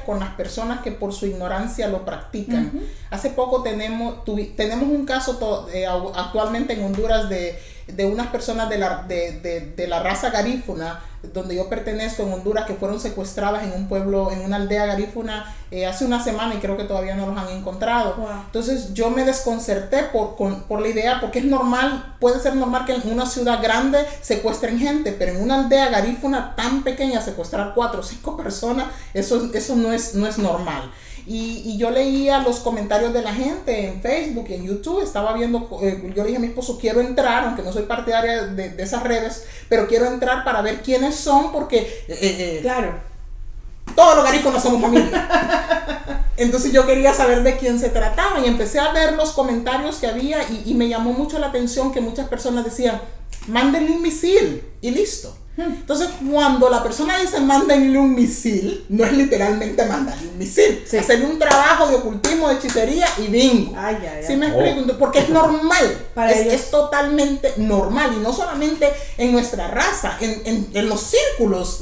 con las personas que por su ignorancia lo practican. Hace poco tenemos un caso actualmente en Honduras de unas personas de la raza garífuna, donde yo pertenezco, en Honduras, que fueron secuestradas en un pueblo, en una aldea garífuna hace una semana, y creo que todavía no los han encontrado. Wow. Entonces yo me desconcerté por la idea, porque es normal, puede ser normal que en una ciudad grande secuestren gente, pero en una aldea garífuna tan pequeña secuestrar 4 o 5 personas, eso no es normal. Y yo leía los comentarios de la gente en Facebook y en YouTube. Estaba viendo, yo le dije a mi esposo, quiero entrar, aunque no soy partidaria de esas redes, pero quiero entrar para ver quiénes son, porque claro, todos los garífunos somos familia. Entonces yo quería saber de quién se trataba, y empecé a ver los comentarios que había, y me llamó mucho la atención que muchas personas decían, mándenle un misil y listo. Entonces, cuando la persona dice mándenle un misil, no es literalmente mandarle un misil. Sí. Hacerle un trabajo de ocultismo, de hechicería y bingo. ¿Sí me explico? Porque es normal. Es totalmente normal. Y no solamente en nuestra raza, en los círculos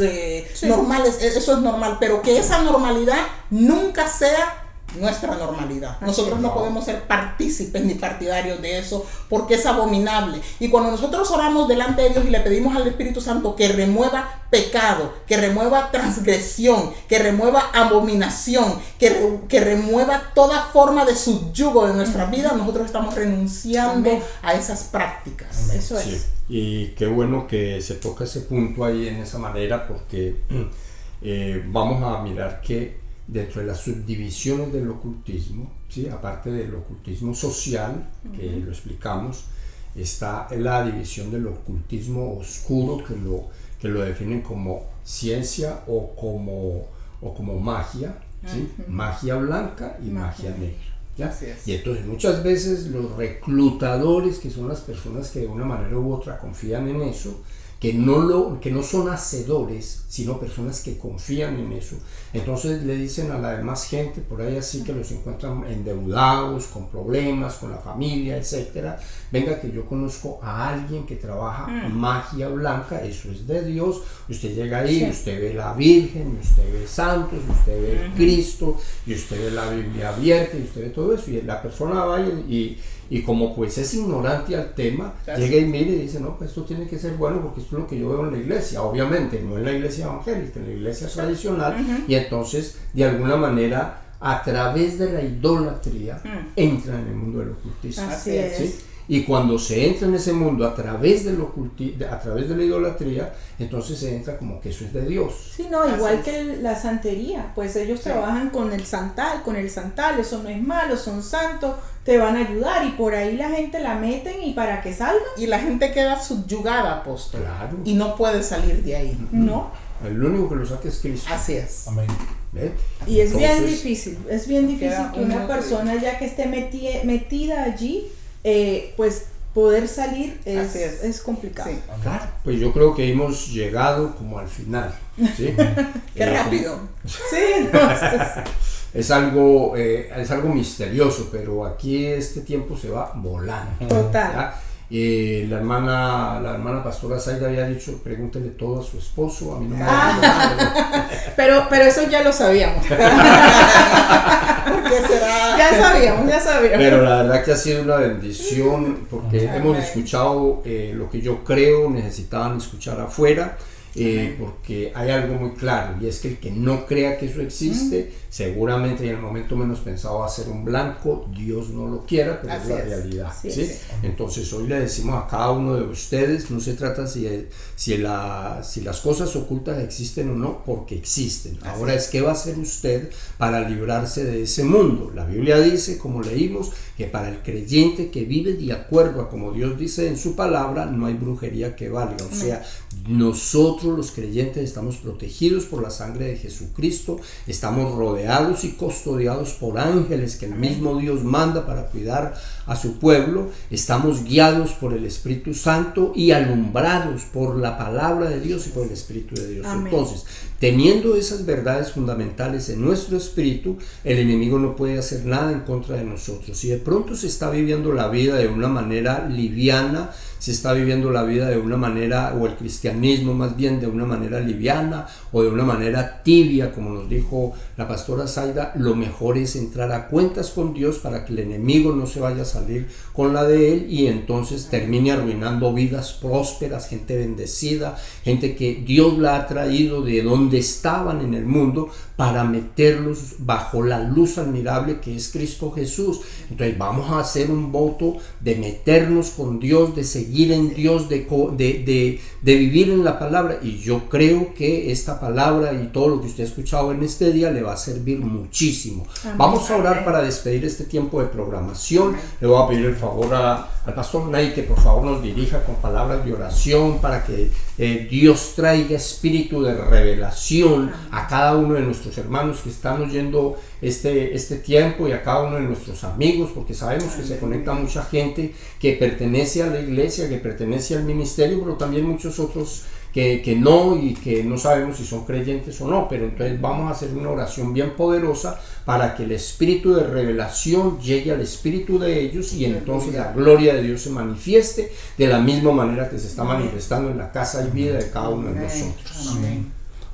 normales, eso es normal. Pero que esa normalidad nunca sea nuestra normalidad. Nosotros no podemos ser partícipes ni partidarios de eso, porque es abominable. Y cuando nosotros oramos delante de Dios y le pedimos al Espíritu Santo que remueva pecado, que remueva transgresión, que remueva abominación, que remueva toda forma de subyugo de nuestra vida, nosotros estamos renunciando a esas prácticas. Eso es. Sí. Y qué bueno que se toca ese punto ahí en esa manera, porque vamos a mirar que dentro de las subdivisiones del ocultismo, ¿sí? Aparte del ocultismo social, que lo explicamos, está la división del ocultismo oscuro, que lo definen como ciencia o como magia, ¿sí? Magia blanca y magia negra. ¿Ya? Y entonces muchas veces los reclutadores, que son las personas que de una manera u otra confían en eso, que no son hacedores, sino personas que confían en eso, entonces le dicen a la demás gente por ahí así, que los encuentran endeudados, con problemas, con la familia, etcétera, venga que yo conozco a alguien que trabaja magia blanca, eso es de Dios, usted llega ahí, usted ve la Virgen, usted ve santos, usted ve Cristo, y usted ve la Biblia abierta, y usted ve todo eso, y la persona va y como pues es ignorante al tema, llega y mira y dice, no, pues esto tiene que ser bueno, porque esto es lo que yo veo en la iglesia, obviamente no en la iglesia evangélica, en la iglesia tradicional, y entonces de alguna manera a través de la idolatría entra en el mundo del ocultismo. Así es. ¿Sí? Y cuando se entra en ese mundo a través de la idolatría, entonces se entra como que eso es de Dios. Sí, no, igual que la santería, pues ellos trabajan con el santal, eso no es malo, son santos, te van a ayudar, y por ahí la gente la meten y para que salga. Y la gente queda subyugada, apóstol. Claro. Y no puede salir de ahí. No. El único que lo saca es Cristo. Así es. Amén. ¿Ve? Y es bien difícil que una persona ya que esté metida allí, pues poder salir es complicado. Sí. Claro, pues yo creo que hemos llegado como al final, ¿sí? Qué rápido. Sí, es algo misterioso, pero aquí este tiempo se va volando. Total. ¿Ya? La hermana pastora Zaida había dicho, pregúntele todo a su esposo, a mí no me nada. Pero eso ya lo sabíamos. ¿Por qué será? Ya sabíamos. Pero la verdad que ha sido una bendición, porque hemos escuchado lo que yo creo necesitaban escuchar afuera, porque hay algo muy claro, y es que el que no crea que eso existe, seguramente en el momento menos pensado va a ser un blanco. Dios no lo quiera, pero es la realidad. ¿Sí? Entonces hoy le decimos a cada uno de ustedes, no se trata si las cosas ocultas existen o no, porque existen. Ahora es qué va a hacer usted para librarse de ese mundo. La Biblia dice, como leímos, que para el creyente que vive de acuerdo a como Dios dice en su palabra, no hay brujería que valga. O sea, nosotros los creyentes estamos protegidos por la sangre de Jesucristo, estamos rodeados y custodiados por ángeles que el mismo Dios manda para cuidar a su pueblo, estamos guiados por el Espíritu Santo y alumbrados por la palabra de Dios y por el Espíritu de Dios. Amén. Entonces, teniendo esas verdades fundamentales en nuestro espíritu, el enemigo no puede hacer nada en contra de nosotros. Si de pronto se está viviendo la vida de una manera liviana, se está viviendo la vida de una manera, o el cristianismo más bien de una manera liviana o de una manera tibia, como nos dijo la pastora Zaida, lo mejor es entrar a cuentas con Dios para que el enemigo no se vaya a salir con la de él y entonces termine arruinando vidas prósperas, gente bendecida, gente que Dios la ha traído de donde estaban en el mundo para meterlos bajo la luz admirable que es Cristo Jesús. Entonces vamos a hacer un voto de meternos con Dios, de seguir en Dios, de vivir en la palabra, y yo creo que esta palabra y todo lo que usted ha escuchado en este día le va a servir muchísimo. Amén. Vamos a orar para despedir este tiempo de programación. Amén. Le voy a pedir el favor al pastor Nay que por favor nos dirija con palabras de oración para que Dios traiga espíritu de revelación a cada uno de nuestros hermanos que están oyendo este tiempo y a cada uno de nuestros amigos, porque sabemos que se conecta mucha gente que pertenece a la iglesia, que pertenece al ministerio, pero también muchos otros que no, y que no sabemos si son creyentes o no. Pero entonces vamos a hacer una oración bien poderosa para que el espíritu de revelación llegue al espíritu de ellos y entonces la gloria de Dios se manifieste de la misma manera que se está manifestando en la casa y vida de cada uno de nosotros. Amén.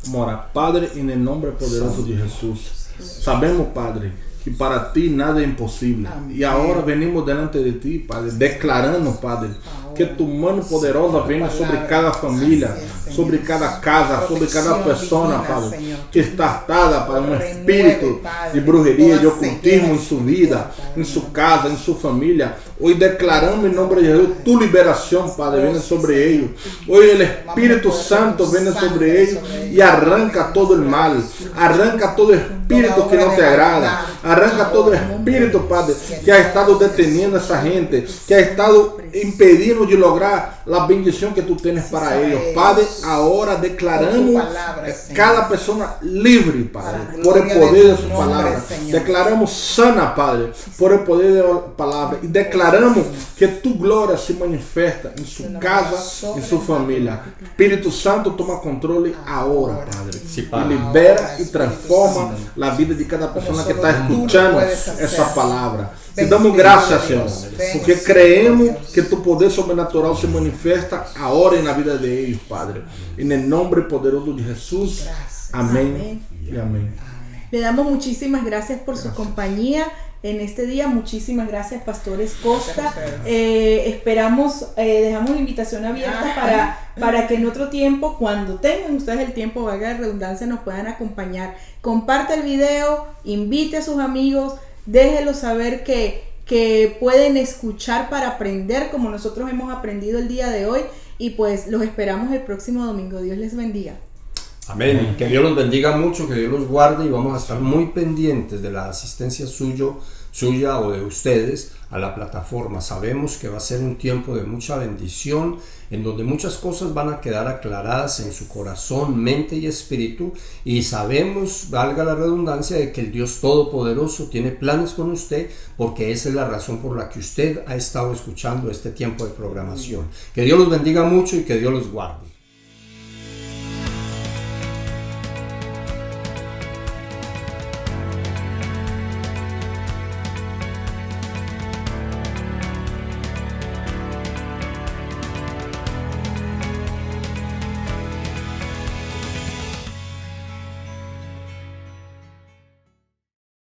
Mora, Padre, en el nombre poderoso de Jesús, sabemos, Padre, que para ti nada es imposible. Amén. Y ahora venimos delante de ti, Padre, declarando, Padre, que tu mano poderosa venga sobre cada familia, sobre cada casa, sobre cada persona, Padre, que está atada para un espíritu de brujería y ocultismo en su vida, en su casa, en su familia. Hoy declaramos en nombre de Jesús tu liberación, Padre, viene sobre ellos. Hoy el Espíritu Santo viene sobre ellos y arranca todo el mal, arranca todo espíritu que no te agrada, arranca todo espíritu, Padre, que ha estado deteniendo a esa gente, que ha estado impidiendo de lograr la bendición que tú tienes para ellos. Padre, ahora declaramos cada persona libre, Padre, por el poder de su palabra. Declaramos sana, Padre, por el poder de la palabra. Y declaramos que tu gloria se manifiesta en su casa, en su familia. Espíritu Santo toma controle ahora, Padre. Sí, Padre. Y libera y transforma la vida de cada persona que está escuchando esa palabra. Te damos gracias, Señor, porque creemos que tu poder sobrenatural se manifiesta ahora en la vida de ellos, Padre. En el nombre poderoso de Jesús. Amén. Y amén. Le damos muchísimas gracias por su compañía en este día. Muchísimas gracias, pastores Costa. Esperamos, dejamos la invitación abierta para que en otro tiempo, cuando tengan ustedes el tiempo, valga la redundancia, nos puedan acompañar. Comparte el video, invite a sus amigos, déjelos saber que pueden escuchar para aprender como nosotros hemos aprendido el día de hoy, y pues los esperamos el próximo domingo. Dios les bendiga. Amén. Que Dios los bendiga mucho, que Dios los guarde, y vamos a estar muy pendientes de la asistencia suya o de ustedes a la plataforma. Sabemos que va a ser un tiempo de mucha bendición, en donde muchas cosas van a quedar aclaradas en su corazón, mente y espíritu, y sabemos, valga la redundancia, de que el Dios Todopoderoso tiene planes con usted, porque esa es la razón por la que usted ha estado escuchando este tiempo de programación. Que Dios los bendiga mucho y que Dios los guarde.